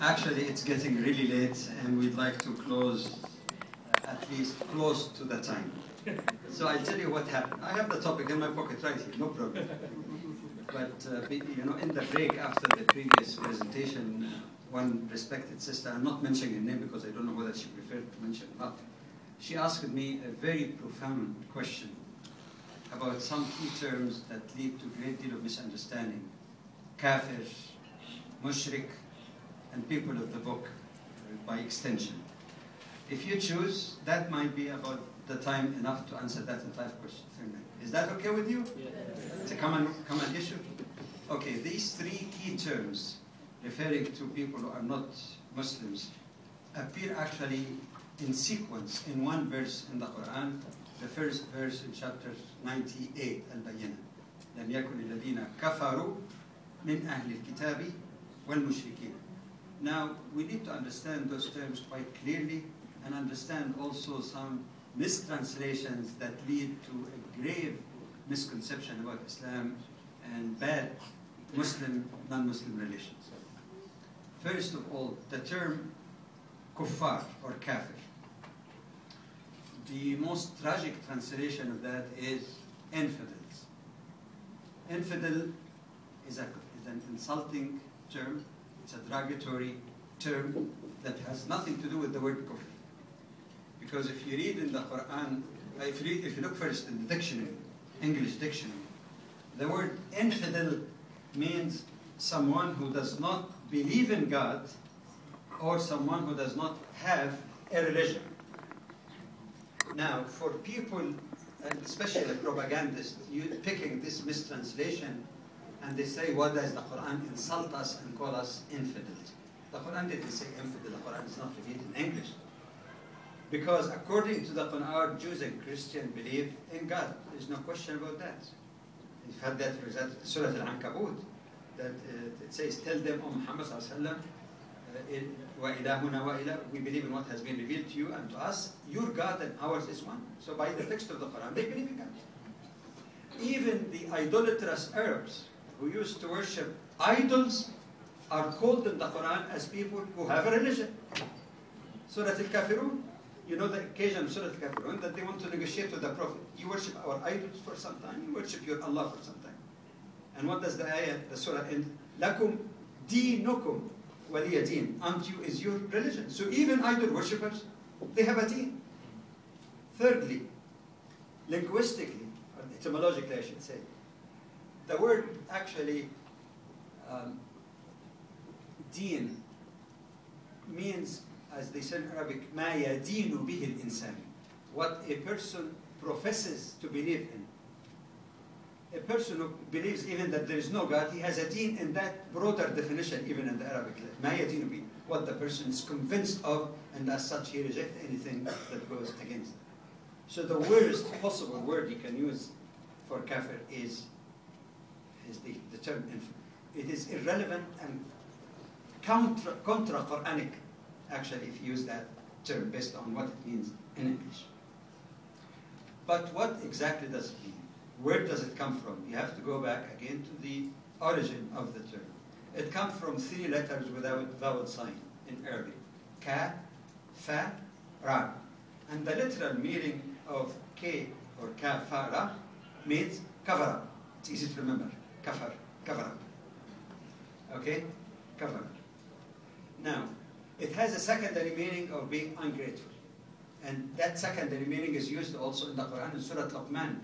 Actually, it's getting really late, and we'd like to close at least close to the time. So I'll tell you what happened. I have the topic in my pocket right here, no problem. But you know, in the break after the previous presentation, one respected sister, I'm not mentioning her name because I don't know whether she preferred to mention or not, she asked me a very profound question about some key terms that lead to a great deal of misunderstanding. Kafir, mushrik, and people of the book, by extension. If you choose, that might be about the time enough to answer that in 5 questions. Is that okay with you? Yeah. It's a common issue? Okay, these 3 key terms referring to people who are not Muslims appear actually in sequence in one verse in the Quran, the first verse in chapter 98, Al-Bayyinah. لم يكن الذين كفروا من أهل الكتاب والمشركين. Now, we need to understand those terms quite clearly and understand also some mistranslations that lead to a grave misconception about Islam and bad Muslim, non-Muslim relations. First of all, the term kuffar or kafir. The most tragic translation of that is infidels. Infidel is an insulting term. It's a derogatory term that has nothing to do with the word kufr. Because if you read in the Quran, if you look first in the dictionary, English dictionary, the word infidel means someone who does not believe in God or someone who does not have a religion. Now, for people, and especially the propagandists, you picking this mistranslation, and they say, what does the Quran insult us and call us infidels? The Quran didn't say infidel, the Quran is not revealed in English. Because according to the Quran, Jews and Christians believe in God. There's no question about that. You've had that, for example, Surah Al-Ankabut, that it says, tell them, O Muhammad sallallahu alaihi wasallam, we believe in what has been revealed to you and to us. Your God and ours is one. So by the text of the Quran, they believe in God. Even the idolatrous Arabs who used to worship idols are called in the Quran as people who have a religion. Surah Al-Kafirun, you know the occasion of Surah Al-Kafirun that they want to negotiate with the Prophet. You worship our idols for some time, you worship your Allah for some time. And what does the ayah, the surah end? Lakum dinukum waliya deen. Unto you is your religion. So even idol worshippers, they have a deen. Thirdly, linguistically, or etymologically I should say, the word actually, deen, means, as they say in Arabic, مَا يَدِينُ بِهِ الْإِنسَانِ, what a person professes to believe in. A person who believes even that there is no God, he has a deen in that broader definition, even in the Arabic language. مَا يَدِينُ بِهِ, what the person is convinced of, and as such he rejects anything that goes against it. So the worst possible word you can use for kafir is the term infidel. It is irrelevant and contra-Quranic, actually, if you use that term based on what it means in English. But what exactly does it mean? Where does it come from? You have to go back again to the origin of the term. It comes from 3 letters without vowel sign in Arabic. Ka, fa, ra. And the literal meaning of K or ka, fa, ra means cover up. It's easy to remember. Cover up. Okay? Cover up. Now, it has a secondary meaning of being ungrateful. And that secondary meaning is used also in the Quran in Surah Luqman.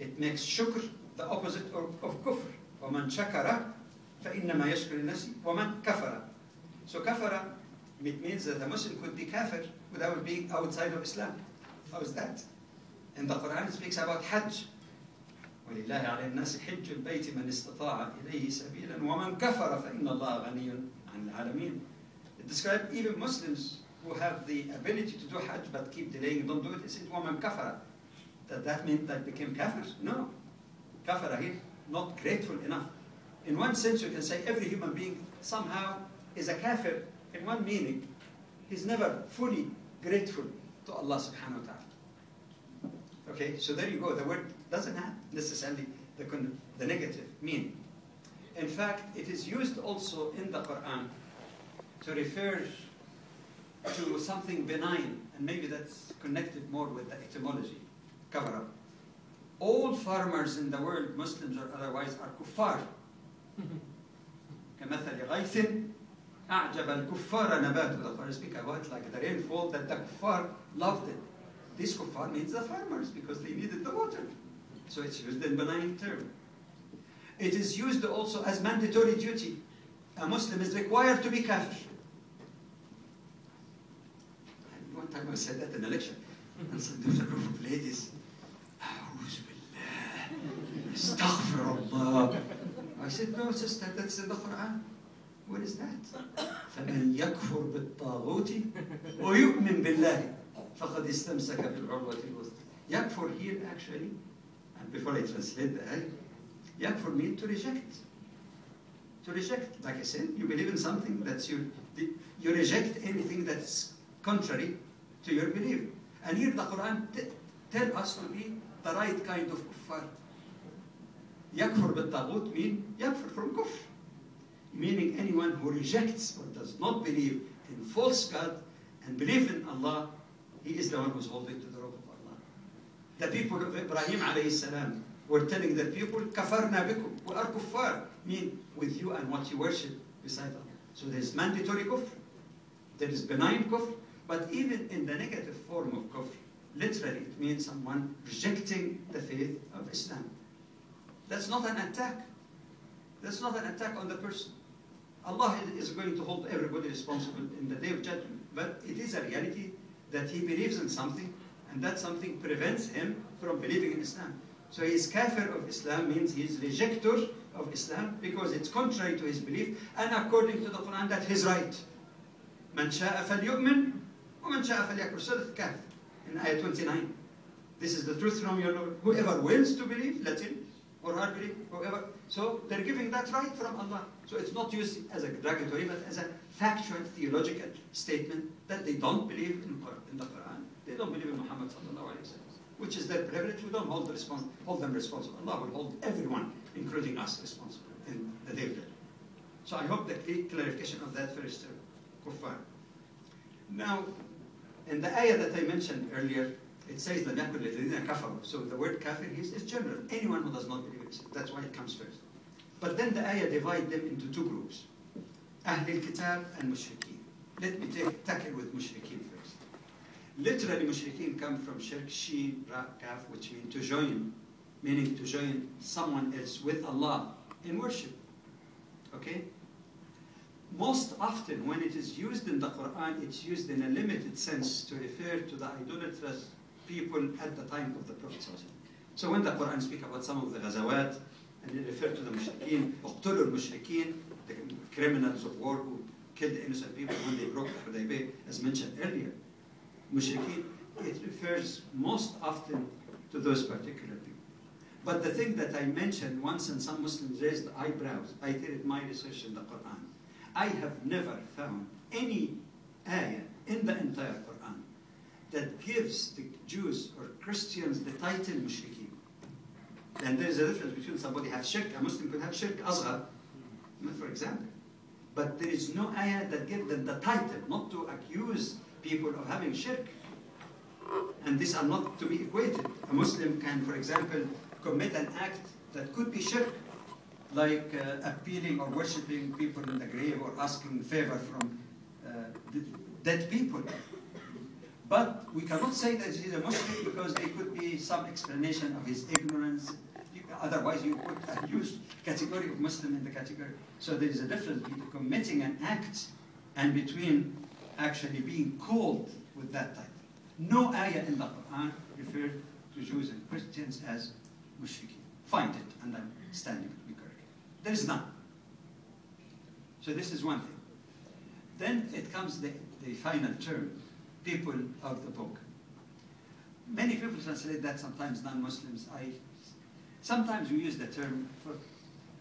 It makes shukr the opposite of kufr. وَمَنْ شَكَرَ فَإِنَّمَا يَشْكُرِ النَّسِ وَمَنْ كَفَرَ. So kafara, it means that a Muslim could be kafir without being outside of Islam. How is that? In the Quran it speaks about Hajj. وَلِلَّهِ عَلَى النَّاسِ حِجُّ الْبَيْتِ مَنِ اسْتَطَاعَ إِلَيْهِ سَبِيلًا وَمَنْ كَفَرَ فَإِنَّ اللَّهَ غَنِيٌّ عَنِ الْعَالَمِينَ. It describes even Muslims who have the ability to do Hajj but keep delaying, don't do it. It says, وَمَنْ كَفَرَ. That meant that became kafirs? No. Kafara here, not grateful enough. In one sense, you can say every human being somehow is a kafir in one meaning. He's never fully grateful to Allah subhanahu wa ta'ala. Okay, so there you go. The word doesn't have necessarily the negative meaning. In fact, it is used also in the Quran to refer to something benign, and maybe that's connected more with the etymology, cover up. All farmers in the world, Muslims or otherwise, are kuffar. كمثل غيث أعجب الكفار نباته. The Quran speaks about like the rainfall that the kuffar loved it. This kuffar means the farmers because they needed the water. So it's used in benign term. It is used also as mandatory duty. A Muslim is required to be kafir. And one time I said that in a lecture, and so there was a group of ladies, أعوذ بالله, astaghfirullah. I said, no, sister, that's in the Quran. What is that? فَمَنْ يَكْفُرْ بِالطَّاغُوتِ وَيُؤْمِنْ بِاللَّهِ فَقَدْ اسْتَمْسَكَ بِالْعُرْوَةِ الْوُثْقَى. Yakfur here actually, and before I translate the ayah, yakfur means to reject. To reject. Like I said, you believe in something that's you reject anything that's contrary to your belief. And here the Quran tells us to be the right kind of kuffar. Yakfur bil-taghut means yakfur from kufr. Meaning anyone who rejects or does not believe in false God and believe in Allah, he is the one who's holding to the rope of Allah. The people of Ibrahim alayhi salam were telling their people, kafarna bikum, we are kuffar, mean with you and what you worship beside Allah. So there is mandatory kufr, there is benign kufr, but even in the negative form of kufr, literally it means someone rejecting the faith of Islam. That's not an attack. That's not an attack on the person. Allah is going to hold everybody responsible in the day of judgment. But it is a reality that he believes in something, and that something prevents him from believing in Islam. So he is kafir of Islam, means he is rejector of Islam, because it's contrary to his belief, and according to the Quran, that's his right. مَنْ شَاءَ فَلْيُؤْمِنْ وَمَنْ شَاءَ فَلْيَكْفُرْ. Surah Al-Kahf, in ayah 29. This is the truth from your Lord. Whoever wills to believe, let him, or her believe, whoever. So they're giving that right from Allah. So it's not used as a derogatory, but as a factual, theological statement that they don't believe in the Quran. They don't believe in Muhammad sallallahu alaihi wasallam, which is their privilege. We don't hold them responsible. Allah will hold everyone, including us, responsible in the day of judgment. So I hope the clarification of that first kuffar. Now, in the ayah that I mentioned earlier, it says لَمْ يَكُنْ لِلَّذِينَ كَفَرُوا. So the word kafir is general. Anyone who does not believe in Islam. That's why it comes first. But then the ayah divides them into two groups. Ahl al-Kitab and Mushrikeen. Let me tackle with Mushrikeen first. Literally, Mushrikeen come from shirk, sheen, ra, kaf, which means to join, meaning to join someone else with Allah in worship. Okay? Most often, when it is used in the Quran, it's used in a limited sense to refer to the idolatrous people at the time of the Prophet. So when the Quran speaks about some of the ghazawat, and they refer to the mushrikeen, اقتلوا المشركين, the criminals of war who killed innocent people when they broke the Hudaybiyah, as mentioned earlier. Mushrikeen, it refers most often to those particular people. But the thing that I mentioned once, and some Muslims raised eyebrows, I did my research in the Quran. I have never found any ayah in the entire Quran that gives the Jews or Christians the title mushrikeen. And there is a difference between somebody have shirk, a Muslim could have shirk asghar, for example. But there is no ayah that gives them the title, not to accuse people of having shirk. And these are not to be equated. A Muslim can, for example, commit an act that could be shirk, like appealing or worshipping people in the grave or asking favor from dead people. But we cannot say that he's a Muslim because there could be some explanation of his ignorance. Otherwise, you put a huge category of Muslim in the category. So there is a difference between committing an act and between actually being called with that title. No ayah in the Quran referred to Jews and Christians as mushrikeen. Find it, and I'm standing to be corrected. There is none. So this is one thing. Then it comes the final term, people of the book. Many people translate that, sometimes non-Muslims. Sometimes we use the term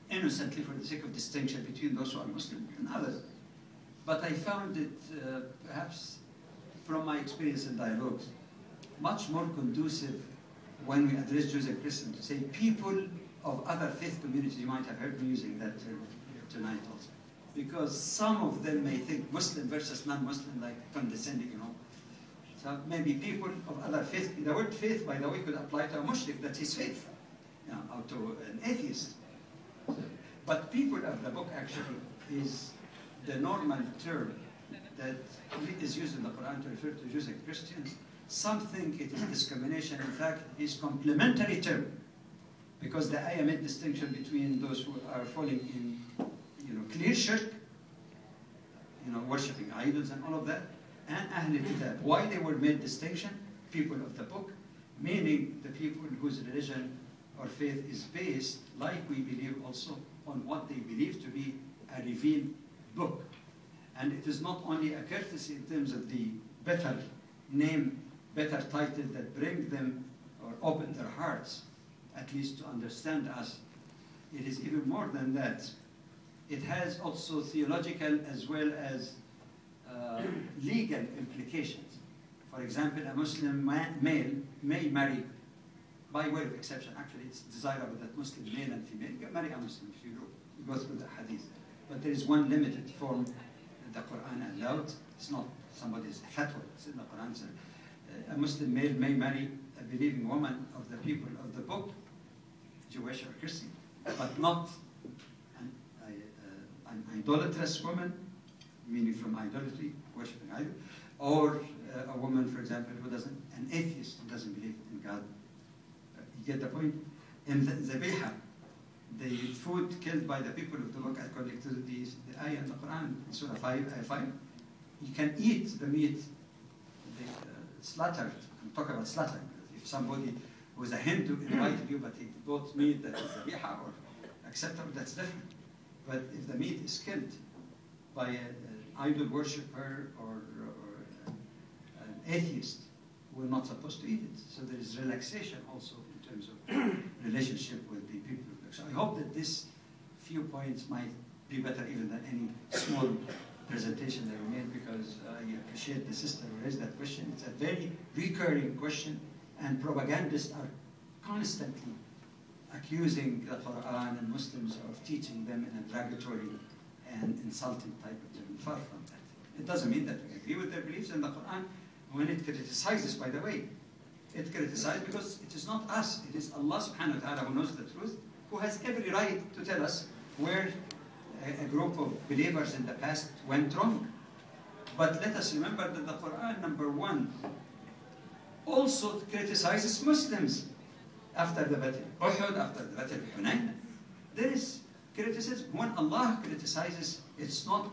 innocently for the sake of distinction between those who are Muslim and others. But I found it, perhaps from my experience in dialogues, much more conducive when we address Jews and Christians to say people of other faith communities. You might have heard me using that term tonight also. because some of them may think Muslim versus non-Muslim like condescending, you know. So maybe people of other faith, the word faith, by the way, could apply to a mushrik, that is faith, you know, or to an atheist. But people of the book actually is the normal term that is used in the Quran to refer to Jews and Christians. Some think it is discrimination. In fact, it is complementary term, because the ayah made distinction between those who are falling in, you know, clear shirk, you know, worshipping idols and all of that, and Ahl al-Kitab. Why they were made distinction? People of the book, meaning the people whose religion or faith is based, like we believe also, on what they believe to be a revealed book. And it is not only a courtesy in terms of the better name, better title that bring them or open their hearts, at least to understand us. It is even more than that. It has also theological as well as legal implications. For example, a Muslim male may marry, by way of exception, actually it's desirable that Muslim male and female marry a Muslim if you go through the hadith. But there is one limited form that the Quran allowed. It's not somebody's fatwa, it's in the Quran. So, a Muslim male may marry a believing woman of the people of the book, Jewish or Christian, but not an idolatrous woman, meaning from idolatry, worshipping idol, or a woman, for example, who doesn't, an atheist who doesn't believe in God. You get the point? In the Zabiha, the food killed by the people of the book, according to the ayah in the Quran, in Surah 5, ayah 5, you can eat the meat slaughtered. I'm talking about slaughtering. If somebody who is a Hindu invited you, but he bought meat that is Zabiha or acceptable, that's different. But if the meat is killed by an idol worshipper or an atheist, we're not supposed to eat it. So there is relaxation also in terms of relationship with the people. So I hope that this few points might be better even than any small presentation that we made, because I appreciate the sister who raised that question. It's a very recurring question, and propagandists are constantly accusing the Quran and Muslims of teaching them in a derogatory and insulting type of term. Far from that. It doesn't mean that we agree with their beliefs in the Quran. When it criticizes, by the way, it criticizes because it is not us, it is Allah subhanahu wa ta'ala who knows the truth, who has every right to tell us where a group of believers in the past went wrong. But let us remember that the Quran, number one, also criticizes Muslims after the Battle of Uhud, after the Battle of Hunayn. There is criticism. When Allah criticizes, it's not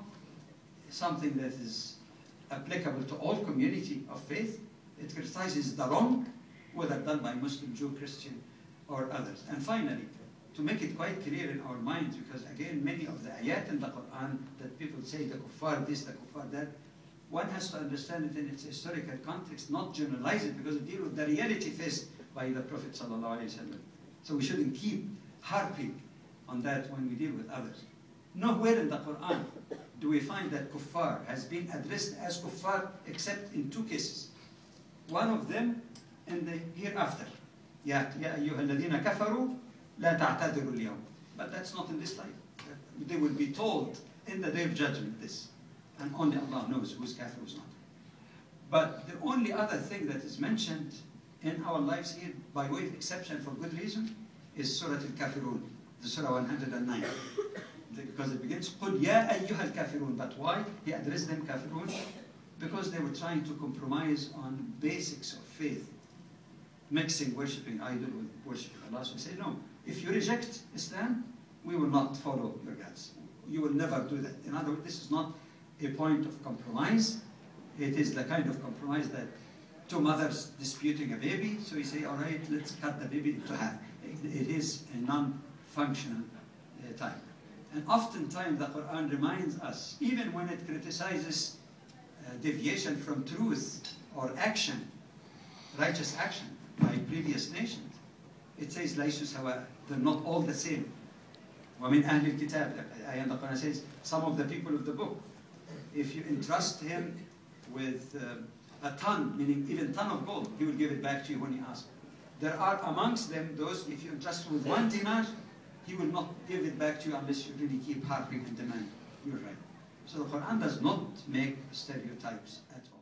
something that is applicable to all community of faith. It criticizes the wrong, whether done by Muslim, Jew, Christian, or others. And finally, to make it quite clear in our minds, because again, many of the ayat in the Quran that people say the kuffar this, the kuffar that, one has to understand it in its historical context, not generalize it, because it deals with the reality faced by the Prophet ﷺ. So we shouldn't keep harping on that when we deal with others. Nowhere in the Quran do we find that kuffar has been addressed as kuffar except in two cases. One of them in the hereafter. Ya ayyuha alladhina kafaru la ta'tadiru al-yawm. But that's not in this life. They will be told in the day of judgment this. And only Allah knows who's kafir, who's not. But the only other thing that is mentioned in our lives here, by way of exception for good reason, is Surah Al-Kafirun, the Surah 109. Because it begins, قُلْ يَا أَيُّهَا الْكَافِرُونَ. But why he addressed them kafirun? Because they were trying to compromise on basics of faith, mixing worshipping idol with worshipping Allah. So we say, no, if you reject Islam, we will not follow your gods. You will never do that. In other words, this is not a point of compromise. It is the kind of compromise that two mothers disputing a baby, so you say, all right, let's cut the baby into half. It is a non-functional type. And oftentimes the Quran reminds us, even when it criticizes deviation from truth or action, righteous action by previous nations, it says, لَيْسُوا سَوَاءً. They're not all the same. وَمِنْ أَهْلِ الْكِتَابِ, the Quran says, some of the people of the book, if you entrust him with a ton, meaning even ton of gold, he will give it back to you when you ask. There are amongst them those, if you entrust with 1 dinar, he will not give it back to you unless you really keep harping and demand. You're right. So the Quran does not make stereotypes at all.